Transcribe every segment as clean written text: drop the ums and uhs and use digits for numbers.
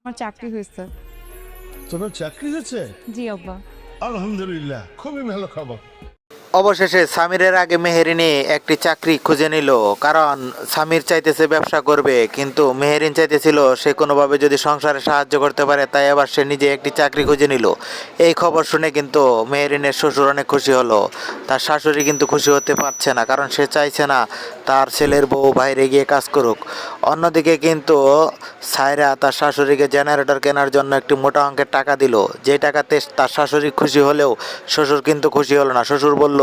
আমার চাকরি হয়েছে। তোমার চাকরি হয়েছে? জি আব্বা। আলহামদুলিল্লাহ, খুবই ভালো খবর। অবশেষে সামিরের আগে মেহেরিনে একটি চাকরি খুঁজে নিল। কারণ সামির চাইতেছে ব্যবসা করবে, কিন্তু মেহেরিন চাইতেছিল সে কোনোভাবে যদি সংসারে সাহায্য করতে পারে, তাই আবার সে নিজে একটি চাকরি খুঁজে নিল। এই খবর শুনে কিন্তু মেহেরিনের শ্বশুর অনেক খুশি হলো। তার শাশুড়ি কিন্তু খুশি হতে পারছে না, কারণ সে চাইছে না তার ছেলের বউ বাইরে গিয়ে কাজ করুক। অন্যদিকে কিন্তু সায়রা তার শাশুড়িকে জেনারেটর কেনার জন্য একটি মোটা অঙ্কের টাকা দিল। যে টাকাতে তার শাশুড়ি খুশি হলেও শ্বশুর কিন্তু খুশি হলো না। শ্বশুর বলল,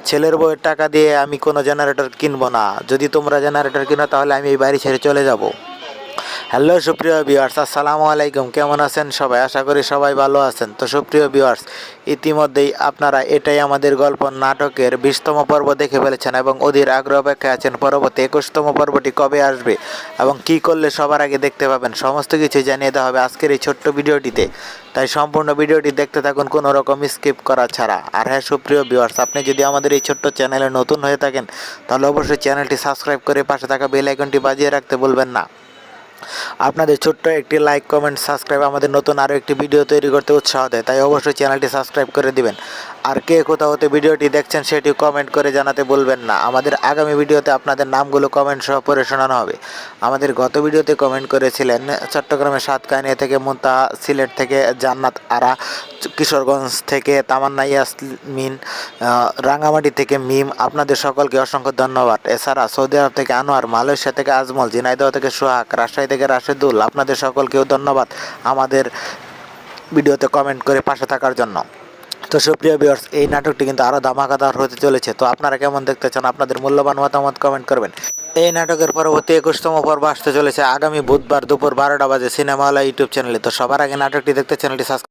ছেলের বউয়ের টাকা দিয়ে আমি কোনো জেনারেটর কিনবো না। যদি তোমরা জেনারেটর কিনো তাহলে আমি এই বাড়ি ছেড়ে চলে যাব। হ্যালো সুপ্রিয় ভিউয়ার্স, আসসালামু আলাইকুম। কেমন আছেন সবাই? আশা করি সবাই ভালো আছেন। তো সুপ্রিয় ভিউয়ার্স, ইতিমধ্যেই আপনারা এটাই আমাদের গল্প নাটকের 20তম পর্ব দেখে ফেলেছেন এবং অধীর আগ্রহ অপেক্ষায় আছেন পরবর্তী 21তম পর্বটি কবে আসবে এবং কি করলে সবার আগে দেখতে পাবেন, সমস্ত কিছু জানিয়ে দেওয়া হবে আজকের এই ছোট্ট ভিডিওটিতে। তাই সম্পূর্ণ ভিডিওটি দেখতে থাকুন কোনো রকম স্কিপ করা ছাড়া। আর হ্যাঁ সুপ্রিয় ভিউয়ার্স, আপনি যদি আমাদের এই ছোট্ট চ্যানেলে নতুন হয়ে থাকেন তাহলে অবশ্যই চ্যানেলটি সাবস্ক্রাইব করে পাশে থাকা বেল আইকনটি বাজিয়ে রাখতে ভুলবেন না। আপনাদের ছোট্ট একটি লাইক, কমেন্ট, সাবস্ক্রাইব আমাদের নতুন আরও একটি ভিডিও তৈরি করতে উৎসাহ দেয়। তাই অবশ্যই চ্যানেলটি সাবস্ক্রাইব করে দিবেন। আর কে কোথাও হতে ভিডিওটি দেখছেন সেটি কমেন্ট করে জানাতে ভুলবেন না। আমাদের আগামী ভিডিওতে আপনাদের নামগুলো কমেন্ট সহ পড়ে শোনানো হবে। আমাদের গত ভিডিওতে কমেন্ট করেছিলেন চট্টগ্রামের সাতকানিয়া থেকে মুনতাহা, সিলেট থেকে জান্নাত আরা, কিশোরগঞ্জ থেকে তামান্না ইয়াসমিন, রাঙামাটি থেকে মিম। আপনাদের সকলকে অসংখ্য ধন্যবাদ। এছাড়া সৌদি আরব থেকে আনোয়ার, মালয়েশিয়া থেকে আজমল, ঝিনাইদহ থেকে সোহাগ, রাজশাহী থেকে রাশেদুল, আপনাদের সকলকেও ধন্যবাদ আমাদের ভিডিওতে কমেন্ট করে পাশে থাকার জন্য। তো সুপ্রিয় ভিউয়ার্স, এই নাটকটি কিন্তু আরও ধামাকাদার হতে চলেছে। তো আপনারা কেমন দেখতে চান আপনাদের মূল্যবান মতামত কমেন্ট করবেন। এই নাটকের পরবর্তী 21তম পর্ব আসতে চলেছে আগামী বুধবার দুপুর 12টা বাজে সিনেমাওয়ালা ইউটিউব চ্যানেলে। তো সবার আগে নাটকটি দেখতে চ্যানেলটি সাবস্ক্রাইব